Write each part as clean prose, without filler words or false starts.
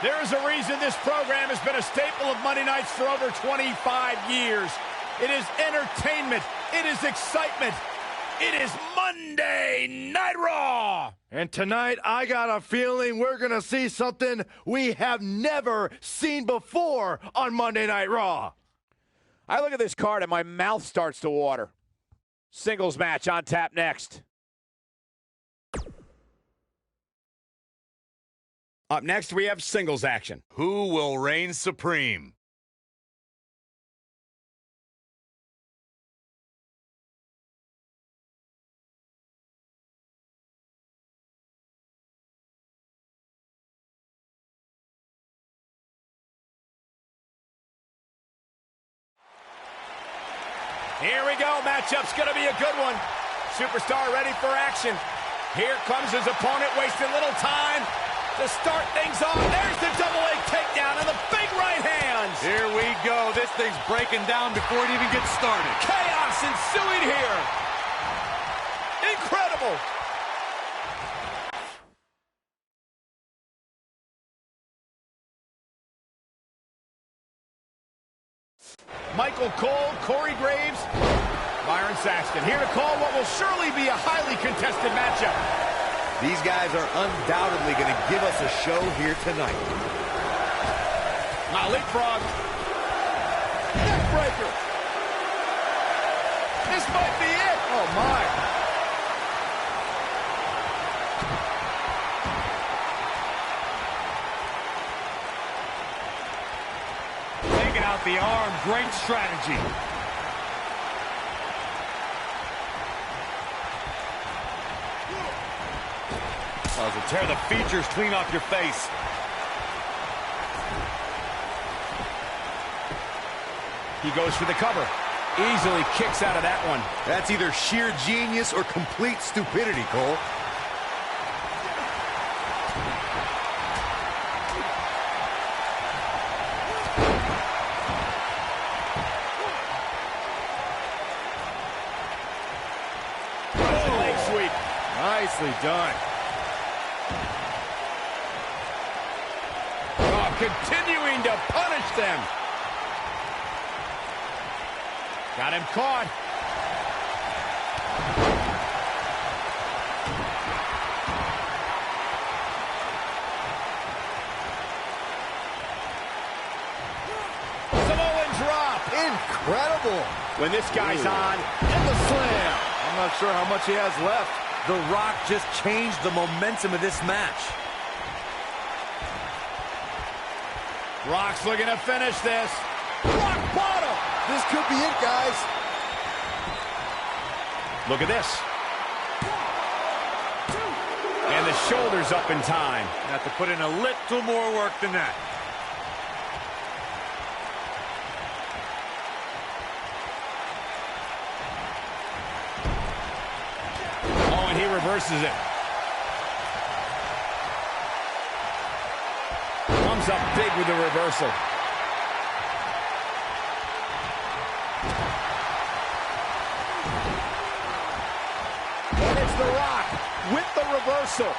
There is a reason this program has been a staple of Monday nights for over 25 years. It is entertainment. It is excitement. It is Monday Night Raw. And tonight, I got a feeling we're going to see something we have never seen before on Monday Night Raw. I look at this card and my mouth starts to water. Singles match on tap next. Up next, we have singles action. Who will reign supreme? Here we go. Matchup's going to be a good one. Superstar ready for action. Here comes his opponent, wasting little time to start things off. There's the double leg takedown and the big right hands. Here we go. This thing's breaking down before it even gets started. Chaos ensuing here. Incredible. Michael Cole, Corey Graves, Byron Saxton here to call what will surely be a highly contested matchup. These guys are undoubtedly going to give us a show here tonight. Leapfrog. Neckbreaker. This might be it. Oh, my. Taking out the arm. Great strategy. To tear the features clean off your face. He goes for the cover. Easily kicks out of that one. That's either sheer genius or complete stupidity, Cole. Leg sweep. Nicely done. Continuing to punish them. Got him caught. Samoan drop. Incredible. When this guy's on. And the slam. I'm not sure how much he has left. The Rock just changed the momentum of this match. Rock's looking to finish this. Rock bottom. This could be it, guys. Look at this. And the shoulders up in time. Have to put in a little more work than that. Oh, and he reverses it. Comes up big with the reversal. And it's The Rock with the reversal.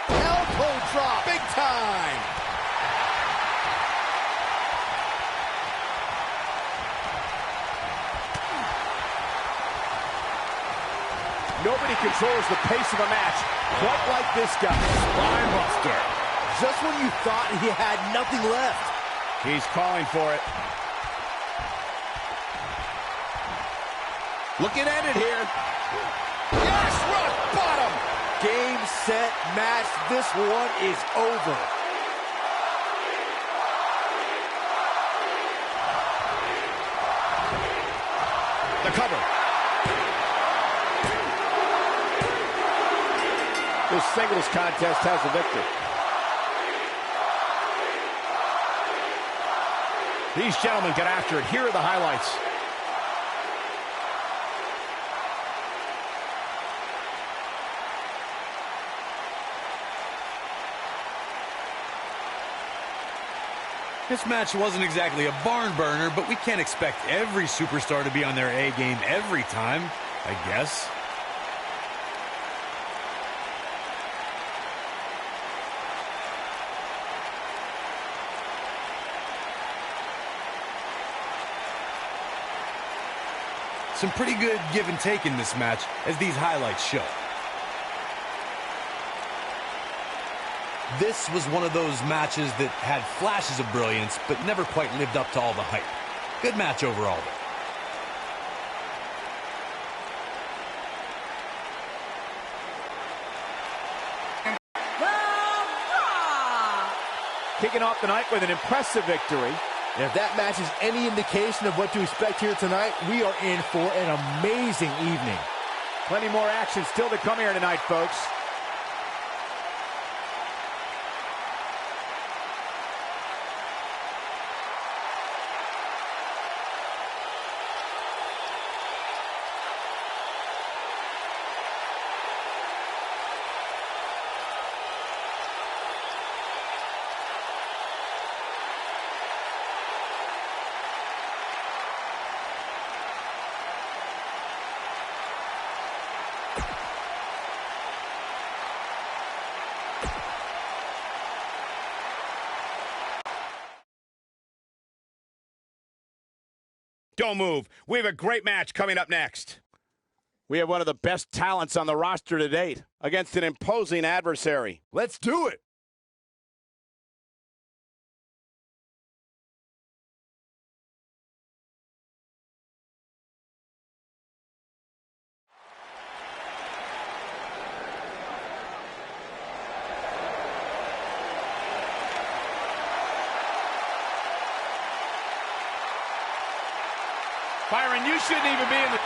Elbow drop, big time. Nobody controls the pace of a match quite like this guy. Spinebuster. Just when you thought he had nothing left. He's calling for it. Looking at it here. Yes, rock bottom. Game, set, match. This one is over. The cover. This singles contest has a victor. These gentlemen get after it. Here are the highlights. This match wasn't exactly a barn burner, but we can't expect every superstar to be on their A game every time, I guess. Some pretty good give and take in this match, as these highlights show. This was one of those matches that had flashes of brilliance, but never quite lived up to all the hype. Good match overall, though. Kicking off the night with an impressive victory. And if that match is any indication of what to expect here tonight, we are in for an amazing evening. Plenty more action still to come here tonight, folks. Don't move. We have a great match coming up next. We have one of the best talents on the roster to date against an imposing adversary. Let's do it. Byron, you shouldn't even be in the...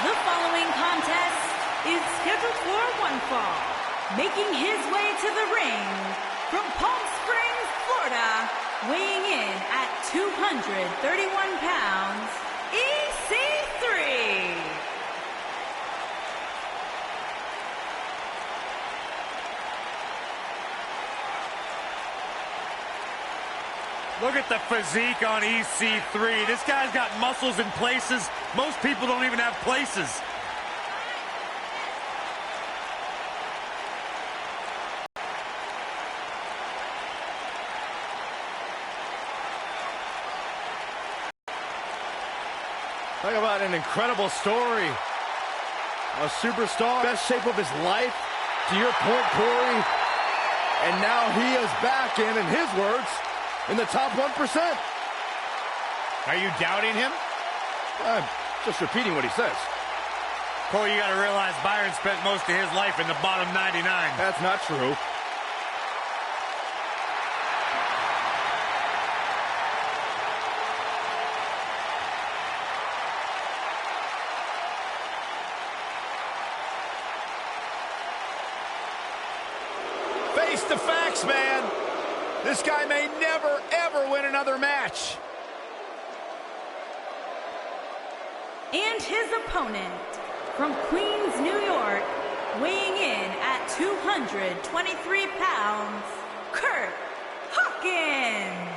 The following contest is scheduled for one fall. Making his way to the ring from Palm Springs, Florida, weighing in at 231 pounds, EC3. Look at the physique on EC3. This guy's got muscles in places most people don't even have places. Talk about an incredible story. A superstar, best shape of his life, to your point, Corey. And now he is back in his words, in the top 1%. Are you doubting him? I'm just repeating what he says. Cole, you got to realize Byron spent most of his life in the bottom 99. That's not true. Face the facts, man. This guy may never, ever win another match. And his opponent, from Queens, New York, weighing in at 223 pounds, Kurt Hawkins.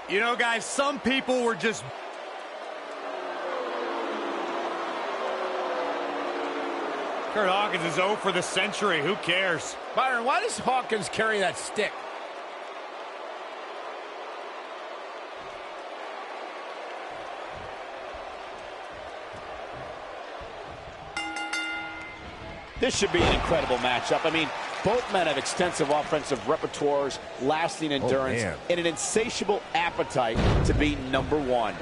You know, guys, some people were just... Kurt Hawkins is 0 for the century. Who cares? Byron, why does Hawkins carry that stick? This should be an incredible matchup. I mean, both men have extensive offensive repertoires, lasting endurance, and an insatiable appetite to be number one.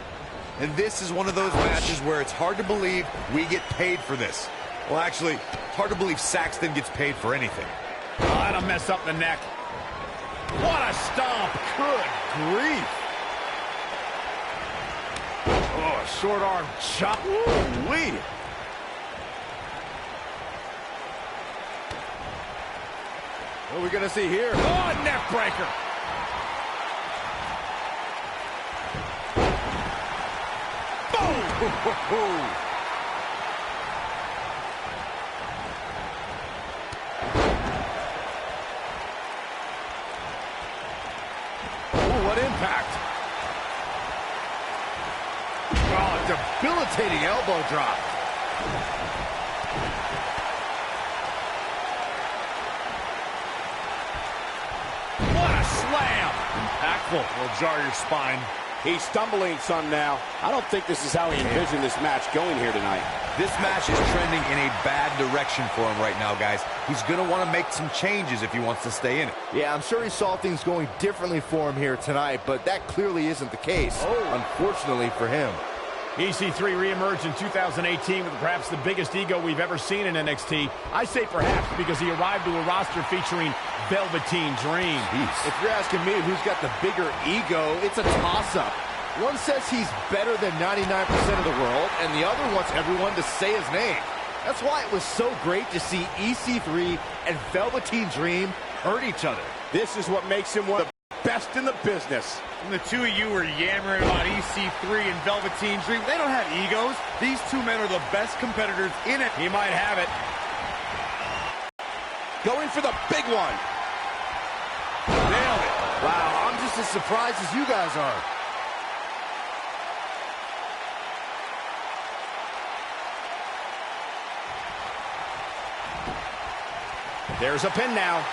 And this is one of those matches where it's hard to believe we get paid for this. Well, actually, hard to believe Saxton gets paid for anything. Oh, that'll mess up the neck. What a stomp. Good grief. Oh, short arm chop. Woo-wee. What are we going to see here? Oh, neck breaker. Boom! What impact. Oh, debilitating elbow drop. What a slam! Impactful. Will jar your spine. He's stumbling some now. I don't think this is how he envisioned this match going here tonight. This match is trending in a bad direction for him right now, guys. He's going to want to make some changes if he wants to stay in it. Yeah, I'm sure he saw things going differently for him here tonight, but that clearly isn't the case, unfortunately for him. EC3 reemerged in 2018 with perhaps the biggest ego we've ever seen in NXT. I say perhaps because he arrived to a roster featuring Velveteen Dream. Jeez. If you're asking me who's got the bigger ego, it's a toss-up. One says he's better than 99% of the world, and the other wants everyone to say his name. That's why it was so great to see EC3 and Velveteen Dream hurt each other. This is what makes him one of the best in the business. And the two of you were yammering about EC3 and Velveteen Dream. They don't have egos. These two men are the best competitors in it. He might have it. Going for the big one. Nailed it. Wow, I'm just as surprised as you guys are. There's a pin now.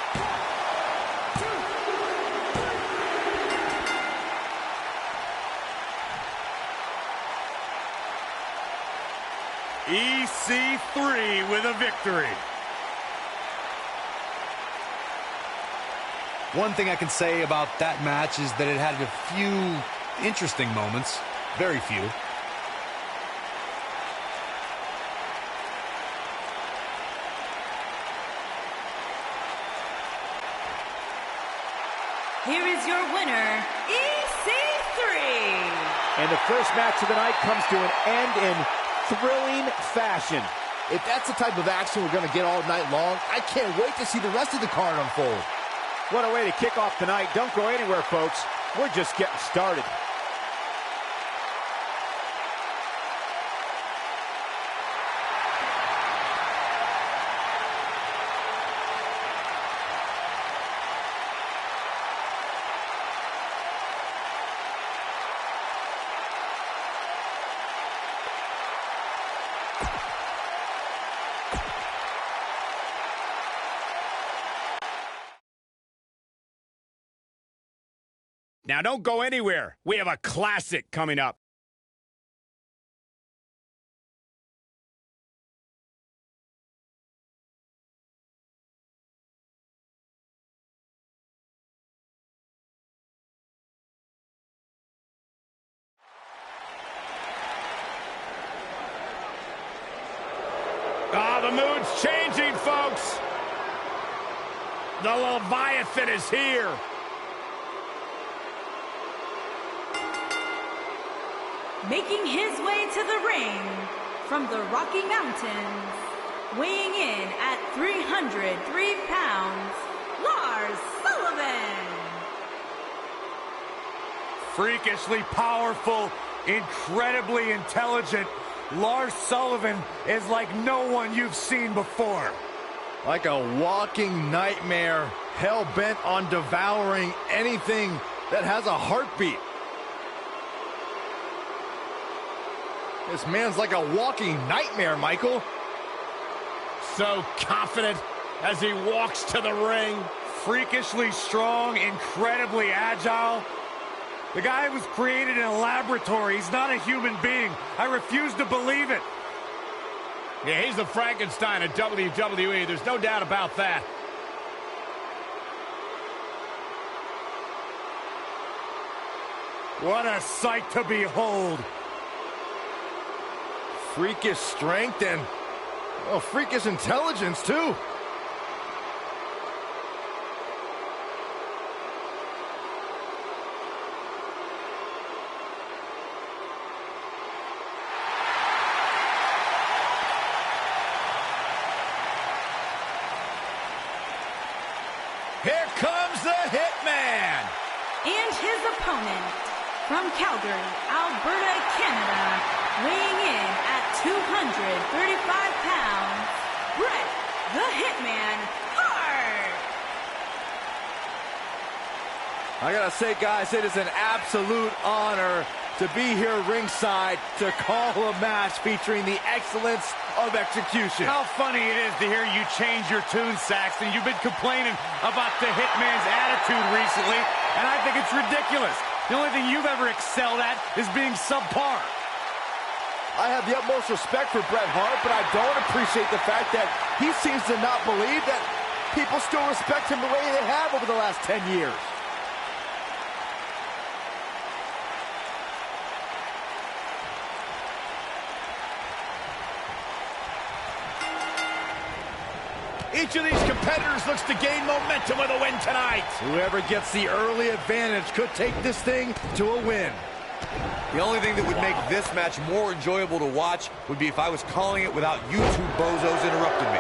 EC3 with a victory. One thing I can say about that match is that it had a few interesting moments. Very few. Here is your winner, EC3. And the first match of the night comes to an end in thrilling fashion. If that's the type of action we're going to get all night long, I can't wait to see the rest of the card unfold. What a way to kick off tonight. Don't go anywhere, folks. We're just getting started. Now don't go anywhere. We have a classic coming up. Ah, the mood's changing, folks. The Leviathan is here. Making his way to the ring from the Rocky Mountains, weighing in at 303 pounds, Lars Sullivan. Freakishly powerful, incredibly intelligent. Lars Sullivan is like no one you've seen before. Like a walking nightmare, hell-bent on devouring anything that has a heartbeat. This man's like a walking nightmare, Michael. So confident as he walks to the ring. Freakishly strong, incredibly agile. The guy was created in a laboratory. He's not a human being. I refuse to believe it. Yeah, he's the Frankenstein of WWE. There's no doubt about that. What a sight to behold. Freakish strength and, well, freakish intelligence, too. Here comes the Hitman. And his opponent from Calgary, Alberta, Canada, weighing in at 235 pounds, Bret the Hitman Hart. I gotta say, guys, it is an absolute honor to be here ringside to call a match featuring the excellence of execution. How funny it is to hear you change your tune, Saxton. You've been complaining about the Hitman's attitude recently, and I think it's ridiculous. The only thing you've ever excelled at is being subpar. I have the utmost respect for Bret Hart, but I don't appreciate the fact that he seems to not believe that people still respect him the way they have over the last 10 years. Each of these competitors looks to gain momentum with a win tonight. Whoever gets the early advantage could take this thing to a win. The only thing that would make this match more enjoyable to watch would be if I was calling it without you two bozos interrupting me.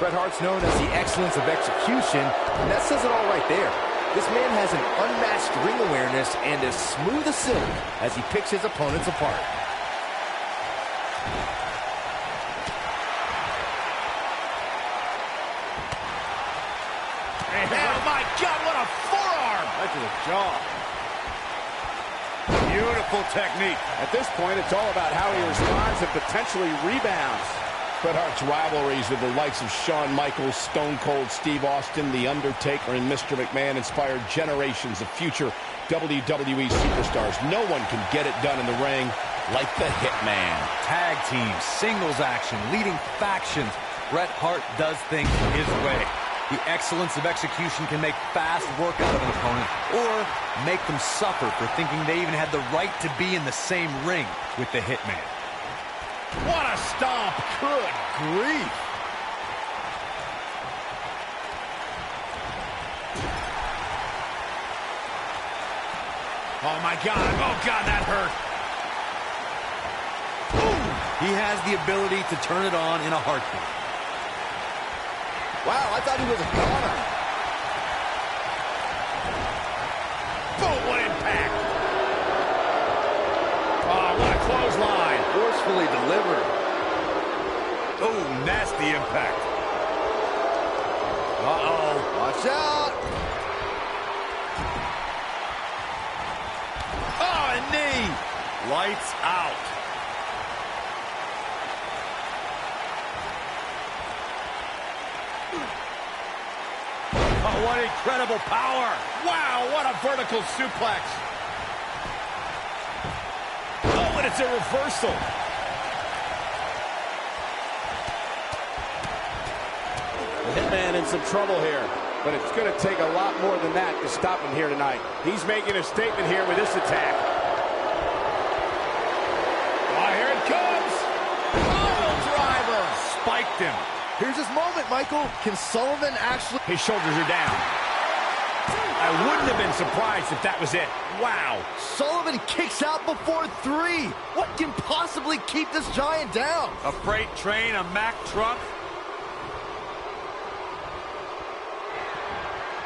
Bret Hart's known as the excellence of execution, and that says it all right there. This man has an unmatched ring awareness and is smooth as silk as he picks his opponents apart. Oh my God, what a forearm! Right to the jaw. Beautiful technique. At this point, it's all about how he responds and potentially rebounds. Bret Hart's rivalries with the likes of Shawn Michaels, Stone Cold Steve Austin, The Undertaker, and Mr. McMahon inspired generations of future WWE superstars. No one can get it done in the ring like the Hitman. Tag teams, singles action, leading factions. Bret Hart does things his way. The excellence of execution can make fast work out of an opponent or make them suffer for thinking they even had the right to be in the same ring with the Hitman. What a stomp! Good grief. Oh my God, oh God, that hurt. Ooh. He has the ability to turn it on in a heartbeat. Wow, I thought he was a goner. Boom, what impact! Oh, what a clothesline! Forcefully delivered. Oh, nasty impact. Uh-oh. Watch out. Oh, a knee! Lights out. Oh, what incredible power! Wow, what a vertical suplex! Oh, and it's a reversal! The Hitman in some trouble here, but it's going to take a lot more than that to stop him here tonight. He's making a statement here with this attack. Oh, here it comes! Oh, driver! Spiked him. Here's his moment, Michael. Can Sullivan actually... His shoulders are down. I wouldn't have been surprised if that was it. Wow. Sullivan kicks out before 3. What can possibly keep this giant down? A freight train, a Mack truck.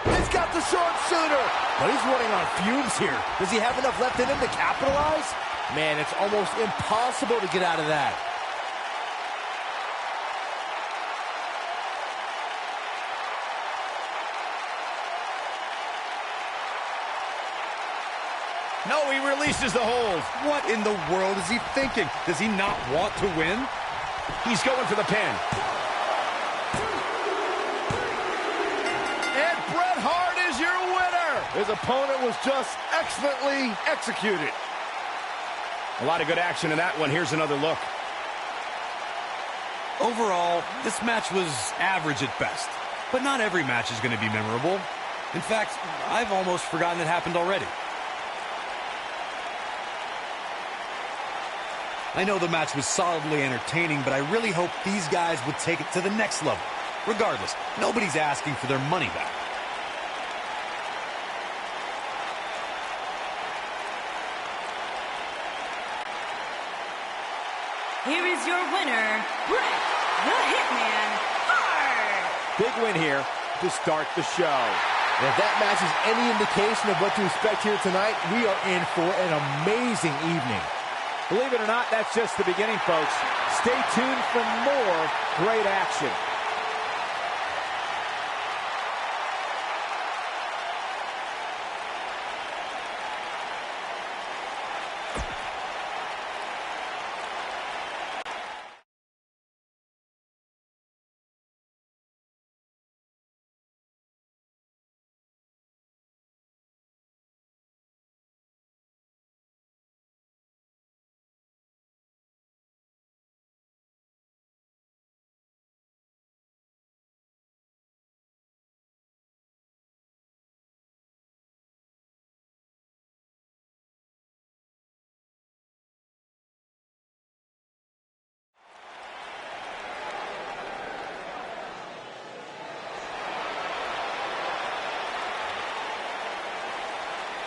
He's got the sharpshooter. But he's running on fumes here. Does he have enough left in him to capitalize? Man, it's almost impossible to get out of that. No, he releases the hold. What in the world is he thinking? Does he not want to win? He's going for the pin. And Bret Hart is your winner. His opponent was just excellently executed. A lot of good action in that one. Here's another look. Overall, this match was average at best. But not every match is going to be memorable. In fact, I've almost forgotten it happened already. I know the match was solidly entertaining, but I really hope these guys would take it to the next level. Regardless, nobody's asking for their money back. win here to start the show. And if that match is any indication of what to expect here tonight, we are in for an amazing evening. Believe it or not, that's just the beginning, folks. Stay tuned for more great action.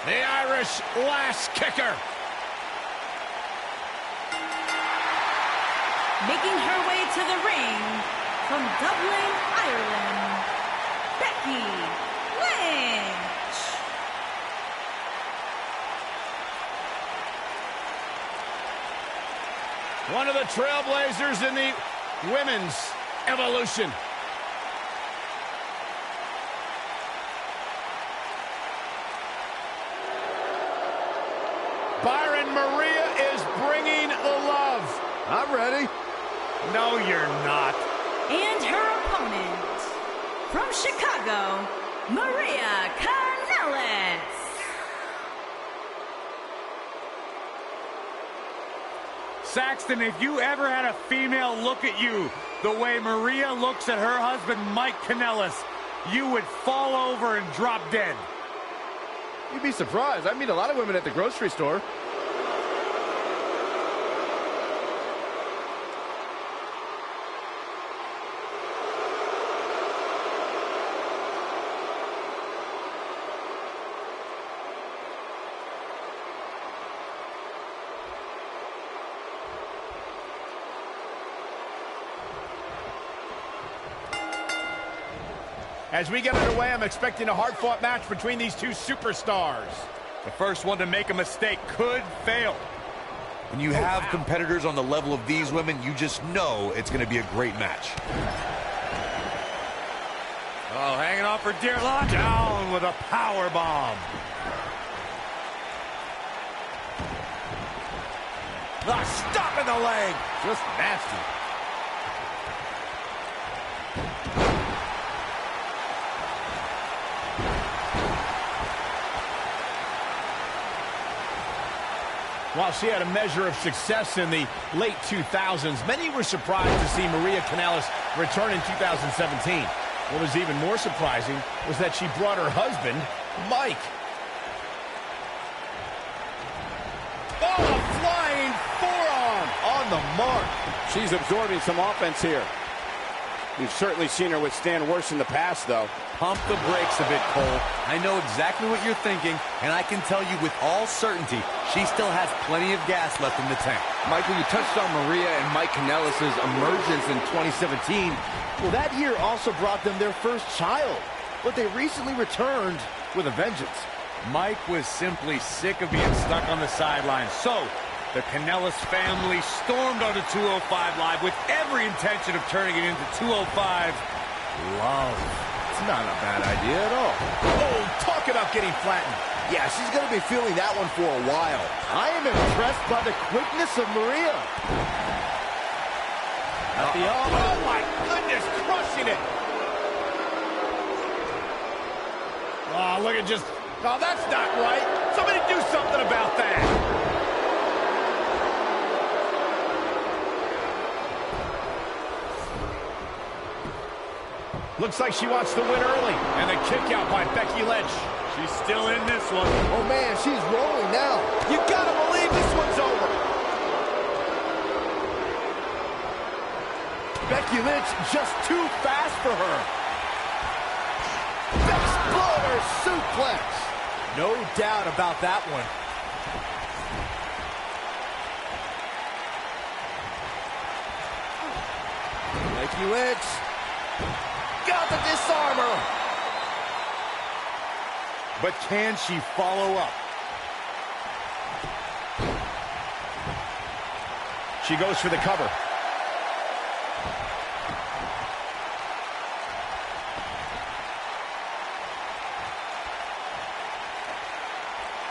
The Irish lash kicker. Making her way to the ring from Dublin, Ireland, Becky Lynch. One of the trailblazers in the women's evolution. Byron, Maria is bringing the love. I'm ready. No, you're not. And her opponent, from Chicago, Maria Kanellis. Saxton, if you ever had a female look at you the way Maria looks at her husband, Mike Kanellis, you would fall over and drop dead. You'd be surprised. I meet a lot of women at the grocery store. As we get underway, I'm expecting a hard-fought match between these two superstars. The first one to make a mistake could fail. When you have competitors on the level of these women, you just know it's going to be a great match. Oh, hanging off for dear life. Down with a power bomb. Stop in the leg. Just nasty. While she had a measure of success in the late 2000s, many were surprised to see Maria Kanellis return in 2017. What was even more surprising was that she brought her husband, Mike. Oh, a flying forearm on the mark. She's absorbing some offense here. We've certainly seen her withstand worse in the past, though. Pump the brakes a bit, Cole. I know exactly what you're thinking, and I can tell you with all certainty, she still has plenty of gas left in the tank. Michael, you touched on Maria and Mike Kanellis' emergence in 2017. Well, that year also brought them their first child, but they recently returned with a vengeance. Mike was simply sick of being stuck on the sidelines, so the Kanellis family stormed onto 205 Live with every intention of turning it into 205 Love. It's not a bad idea at all. Oh, talk about getting flattened. Yeah, she's going to be feeling that one for a while. I am impressed by the quickness of Maria. Oh, my goodness, crushing it. Oh, look at just... Oh, that's not right. Somebody do something about that. Looks like she wants to win early. And the kick out by Becky Lynch. She's still in this one. Oh, man, she's rolling now. You gotta believe this one's over. Becky Lynch just too fast for her. Exploder suplex. No doubt about that one. Becky Lynch Look out, the disarmer. But can she follow up? She goes for the cover.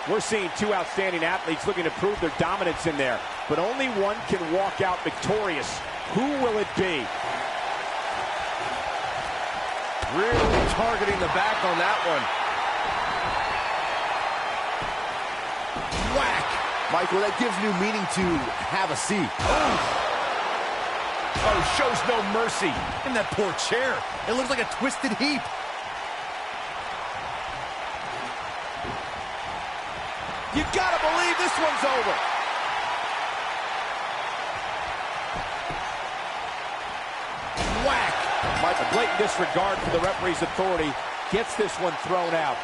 We're seeing two outstanding athletes looking to prove their dominance in there, but only one can walk out victorious. Who will it be? Really targeting the back on that one. Whack! Michael, that gives new meaning to have a seat. Oh, shows no mercy. And that poor chair. It looks like a twisted heap. You gotta believe this one's over. Whack! A blatant disregard for the referee's authority gets this one thrown out.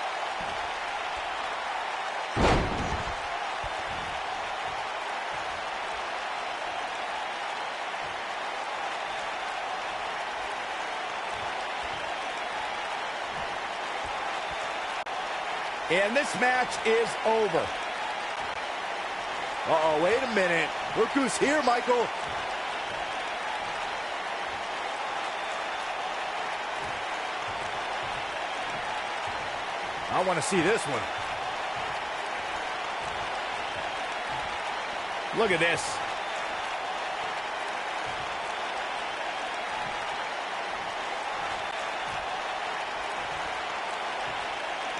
And this match is over. Uh-oh, wait a minute. Look who's here, Michael. I want to see this one. Look at this.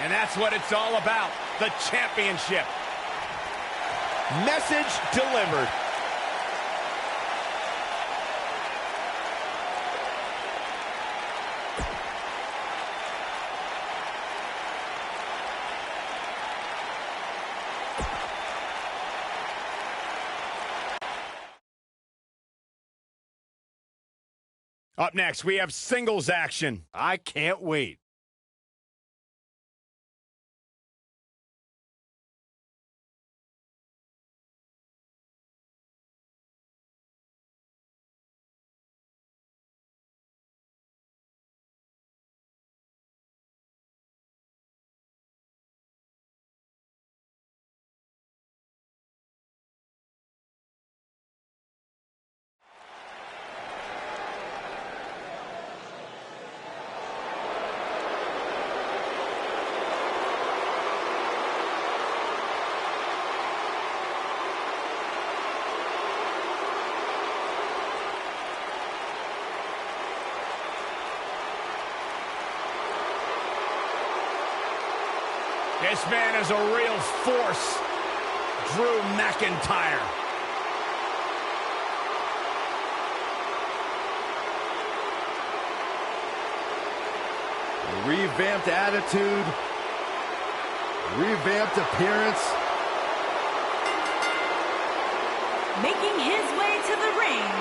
And that's what it's all about, the championship. Message delivered. Up next, we have singles action. I can't wait. This man is a real force, Drew McIntyre. Revamped attitude, revamped appearance. Making his way to the ring,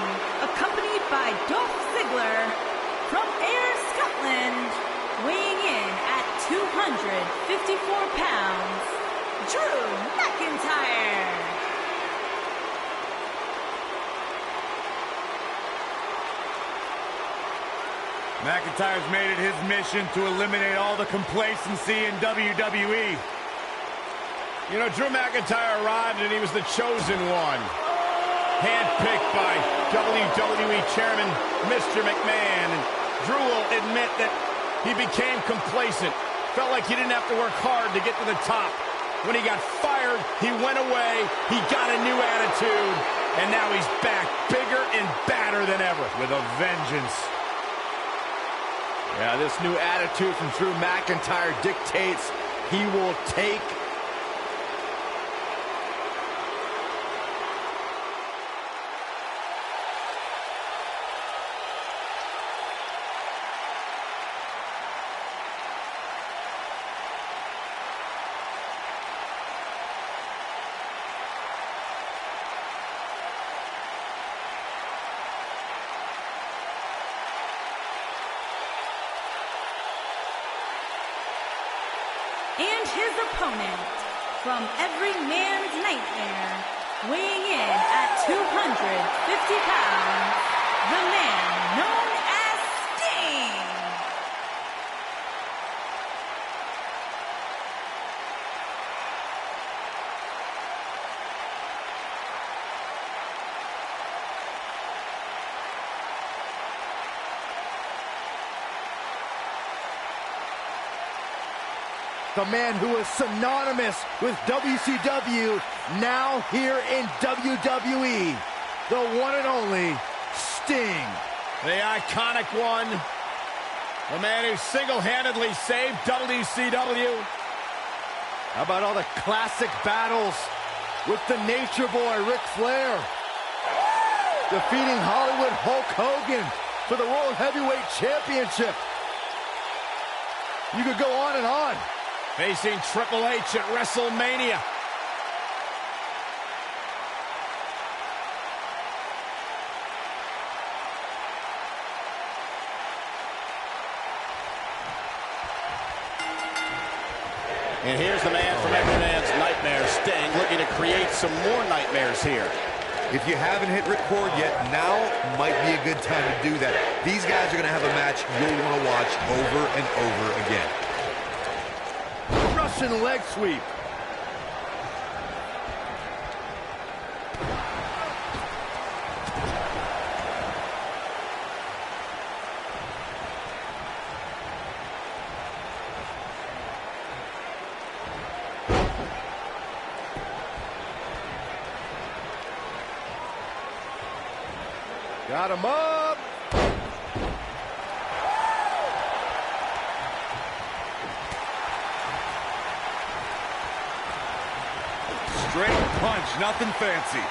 accompanied by Dolph Ziggler from Ayr, Scotland, weighing in at 254 pounds, Drew McIntyre. McIntyre's made it his mission to eliminate all the complacency in WWE. You know, Drew McIntyre arrived and he was the chosen one. Handpicked by WWE Chairman Mr. McMahon. And Drew will admit that he became complacent. Felt like he didn't have to work hard to get to the top. When he got fired, he went away. He got a new attitude. And now he's back, bigger and badder than ever. With a vengeance. Yeah, this new attitude from Drew McIntyre dictates he will take And his opponent, from every man's nightmare, weighing in at 250 pounds, the man known as Sting. The man who is synonymous with WCW, now here in WWE. The one and only Sting. The iconic one. The man who single-handedly saved WCW. How about all the classic battles with the Nature Boy, Ric Flair? Defeating Hollywood Hulk Hogan for the World Heavyweight Championship. You could go on and on. Facing Triple H at WrestleMania. And here's the man from every man's nightmare, Sting, looking to create some more nightmares here. If you haven't hit record yet, now might be a good time to do that. These guys are going to have a match you'll want to watch over and over again. Russian leg sweep. Got him up. Straight punch, nothing fancy.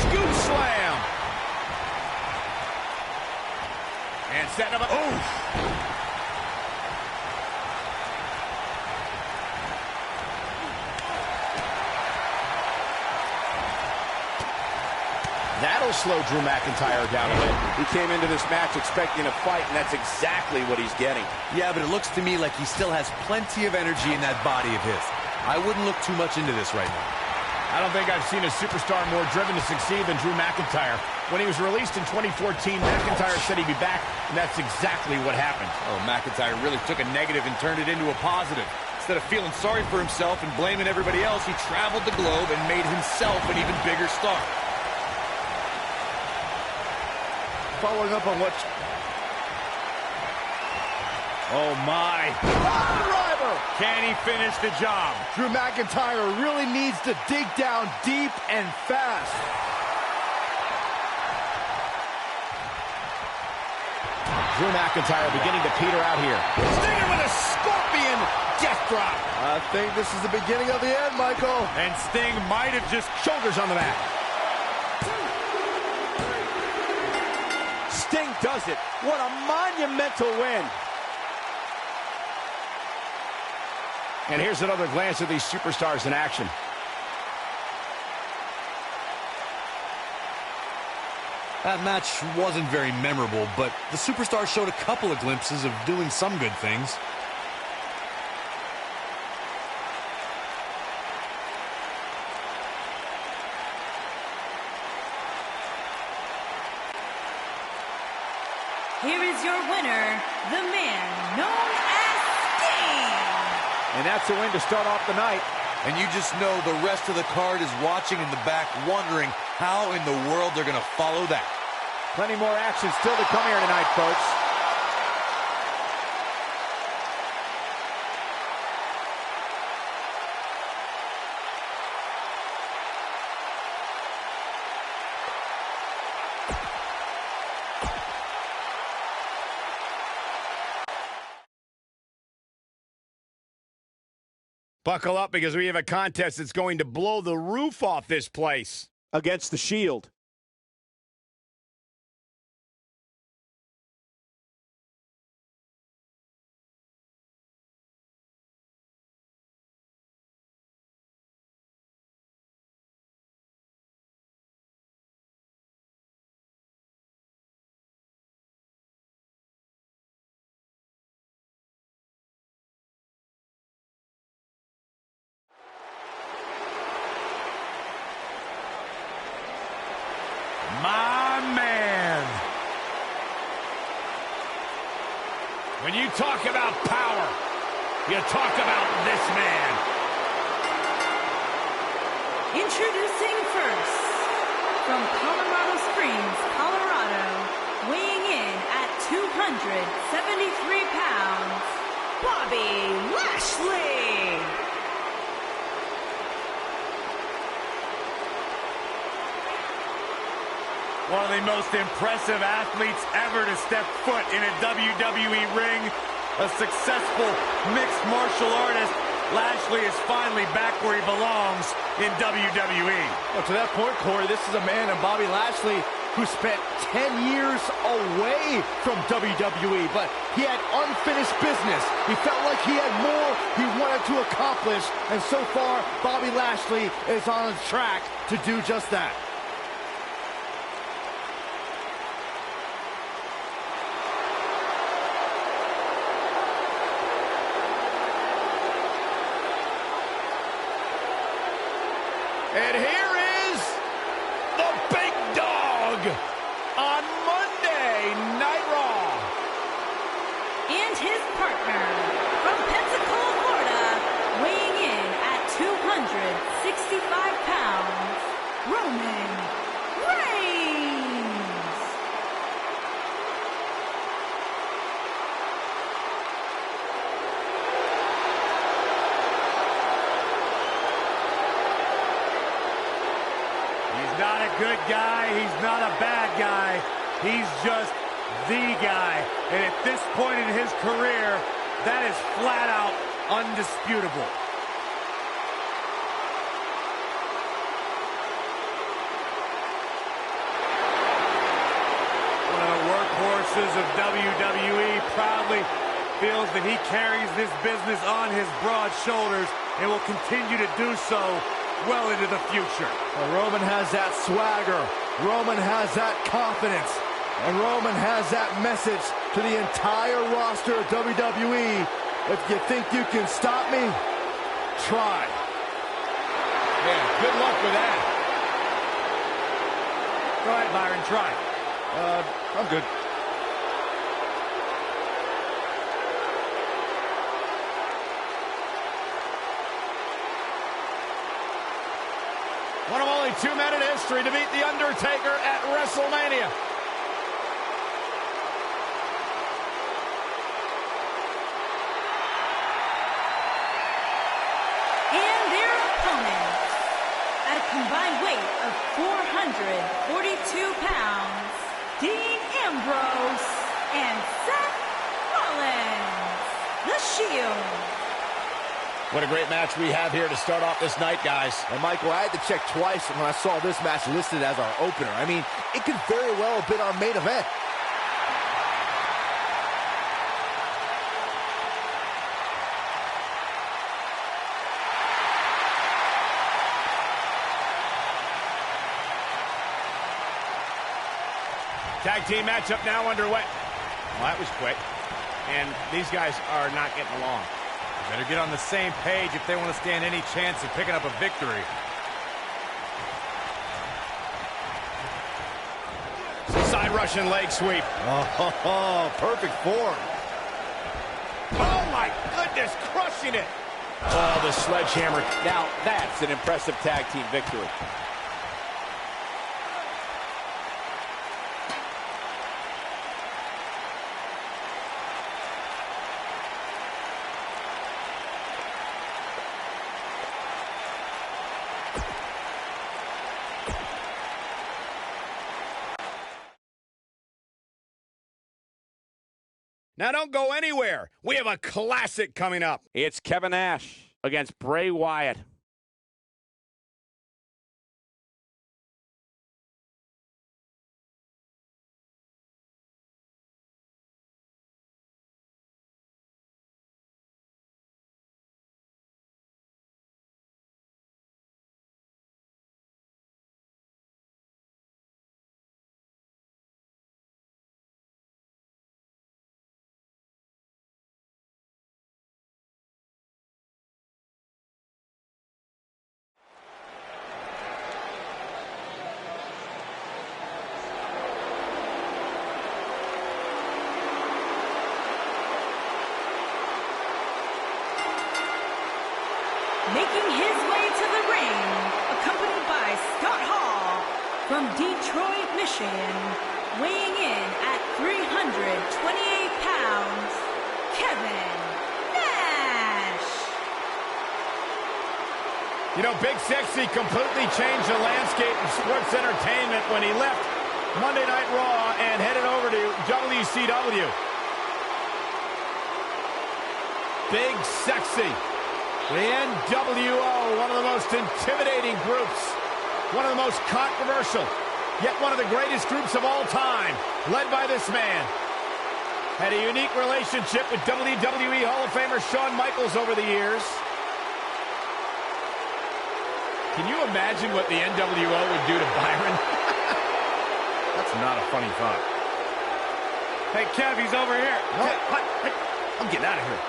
Scoop slam. And setting up a... That'll slow Drew McIntyre down a bit. He came into this match expecting a fight, and that's exactly what he's getting. Yeah, but it looks to me like he still has plenty of energy in that body of his. I wouldn't look too much into this right now. I don't think I've seen a superstar more driven to succeed than Drew McIntyre. When he was released in 2014, McIntyre said he'd be back, and that's exactly what happened. Oh, McIntyre really took a negative and turned it into a positive. Instead of feeling sorry for himself and blaming everybody else, he traveled the globe and made himself an even bigger star. Following up on what... Oh, my. Driver! Can he finish the job? Drew McIntyre really needs to dig down deep and fast. Drew McIntyre beginning to peter out here. Stinger with a scorpion death drop. I think this is the beginning of the end, Michael. And Sting might have just... Shoulders on the mat. Sting does it. What a monumental win. And here's another glance at these superstars in action. That match wasn't very memorable, but the superstars showed a couple of glimpses of doing some good things. Here is your winner, the man known as Sting. And that's a win to start off the night. And you just know the rest of the card is watching in the back, wondering how in the world they're going to follow that. Plenty more action still to come here tonight, folks. Buckle up because we have a contest that's going to blow the roof off this place. Against the Shield. My man. When you talk about power, you talk about this man. Introducing first, from Colorado Springs, Colorado, weighing in at 273 pounds, Bobby Lashley. One of the most impressive athletes ever to step foot in a WWE ring. A successful mixed martial artist. Lashley is finally back where he belongs in WWE. Well, to that point, Corey, this is a man in Bobby Lashley who spent 10 years away from WWE, but he had unfinished business. He felt like he had more he wanted to accomplish, and so far, Bobby Lashley is on his track to do just that. And here is the big dog on Monday Night Raw. And his partner, from Pensacola, Florida, weighing in at 265 pounds, Roman Reigns. He's not a good guy. He's not a bad guy. He's just the guy. And at this point in his career, that is flat out undisputable. One of the workhorses of WWE proudly feels that he carries this business on his broad shoulders and will continue to do so well into the future. Well, Roman has that swagger. Roman has that confidence. And Roman has that message to the entire roster of WWE. If you think you can stop me, try. Yeah, good luck with that. Go ahead, Byron, try. I'm good. One of only 2 men in history to beat The Undertaker at WrestleMania. And their opponent, at a combined weight of 442 pounds, Dean Ambrose and Seth Rollins, The Shield. What a great match we have here to start off this night, guys. And Michael, I had to check twice when I saw this match listed as our opener. I mean, it could very well have been our main event. Tag team matchup now underway. Well, that was quick. And these guys are not getting along. Better get on the same page if they want to stand any chance of picking up a victory. Side Russian leg sweep. Oh, perfect form. Oh, my goodness, crushing it. Oh, the sledgehammer. Now, that's an impressive tag team victory. Now don't go anywhere. We have a classic coming up. It's Kevin Nash against Bray Wyatt. Making his way to the ring, a accompanied by Scott Hall from Detroit, Michigan, weighing in at 328 pounds, Kevin Nash. You know, Big Sexy completely changed the landscape of sports entertainment when he left Monday Night Raw and headed over to WCW. Big Sexy, the NWO, one of the most intimidating groups, one of the most controversial, yet one of the greatest groups of all time, led by this man. Had a unique relationship with WWE Hall of Famer Shawn Michaels over the years. Can you imagine what the NWO would do to Byron? That's not a funny thought. Hey, Kev, he's over here. What? I'm getting out of here.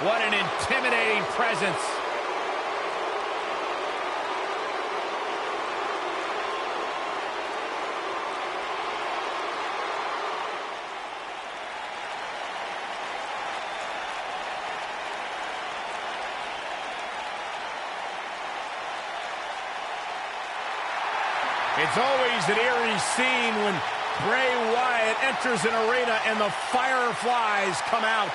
What an intimidating presence. It's always an eerie scene when Bray Wyatt enters an arena and the fireflies come out.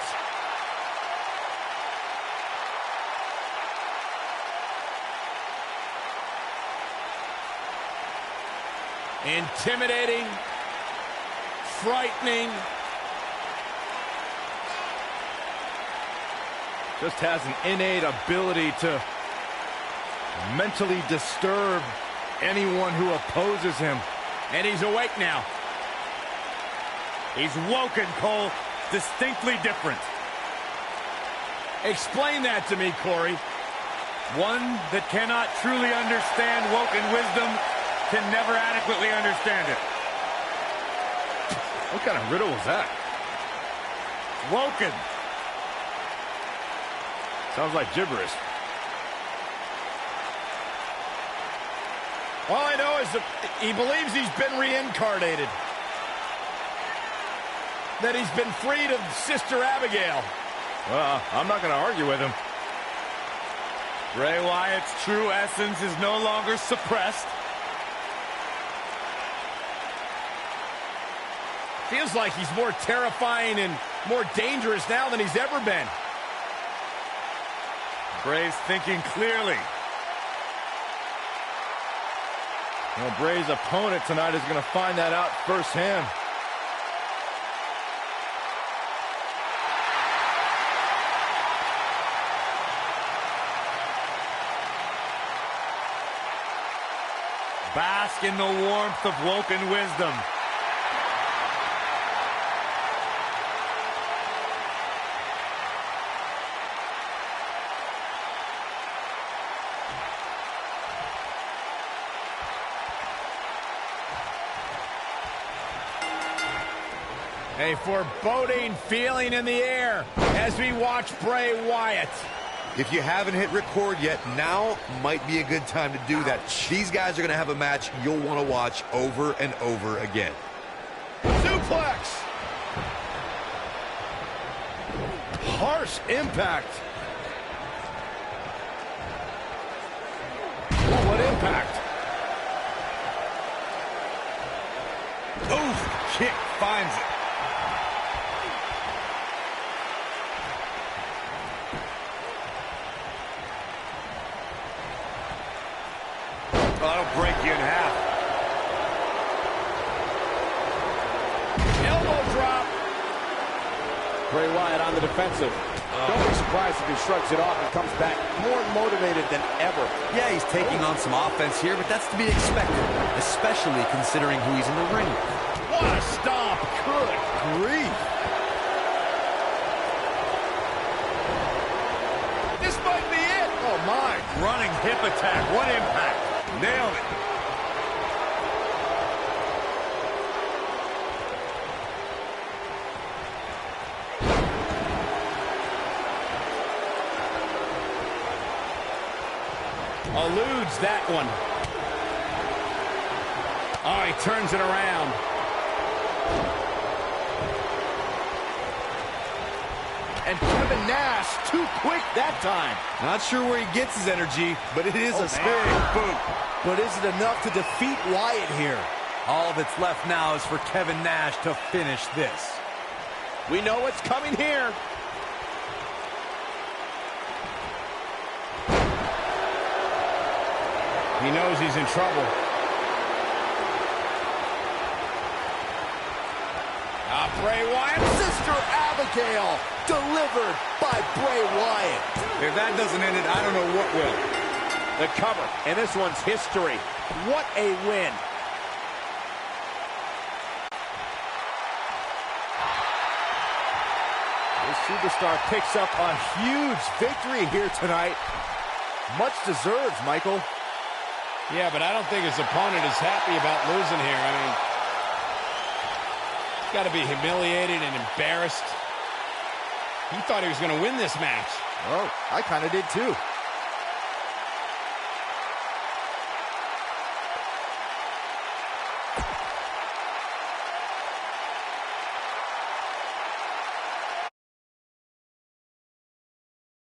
Intimidating, frightening. Just has an innate ability to mentally disturb anyone who opposes him. And he's awake now. He's woken, Cole. Distinctly different. Explain that to me, Corey. One that cannot truly understand woken wisdom can never adequately understand it. What kind of riddle was that? Woken. Sounds like gibberish. All I know is that he believes he's been reincarnated. That he's been freed of Sister Abigail. Well, I'm not going to argue with him. Bray Wyatt's true essence is no longer suppressed. Feels like he's more terrifying and more dangerous now than he's ever been. Bray's thinking clearly. Well, Bray's opponent tonight is going to find that out firsthand. Bask in the warmth of woken wisdom. A foreboding feeling in the air as we watch Bray Wyatt. If you haven't hit record yet, now might be a good time to do that. These guys are going to have a match you'll want to watch over and over again. Suplex! Harsh impact. Oh, what impact. Oof, kick finds it. That'll break you in half. Elbow drop. Bray Wyatt on the defensive. Don't be surprised if he shrugs it off and comes back more motivated than ever. Yeah, he's taking on some offense here, but that's to be expected, especially considering who he's in the ring with. What a stomp. Good grief. This might be it. Oh, my. Running hip attack. What impact. Nailed it. Eludes that one. Oh, he turns it around. And Kevin Nash, too quick that time. Not sure where he gets his energy, but it is a big boot. But is it enough to defeat Wyatt here? All that's left now is for Kevin Nash to finish this. We know what's coming here. He knows he's in trouble. Bray Wyatt. Sister Abigail, delivered by Bray Wyatt. If that doesn't end it, I don't know what will. The cover, and this one's history. What a win. This superstar picks up a huge victory here tonight. Much deserved, Michael. Yeah, but I don't think his opponent is happy about losing here. I mean, he's got to be humiliated and embarrassed. He thought he was going to win this match. Oh, I kind of did too.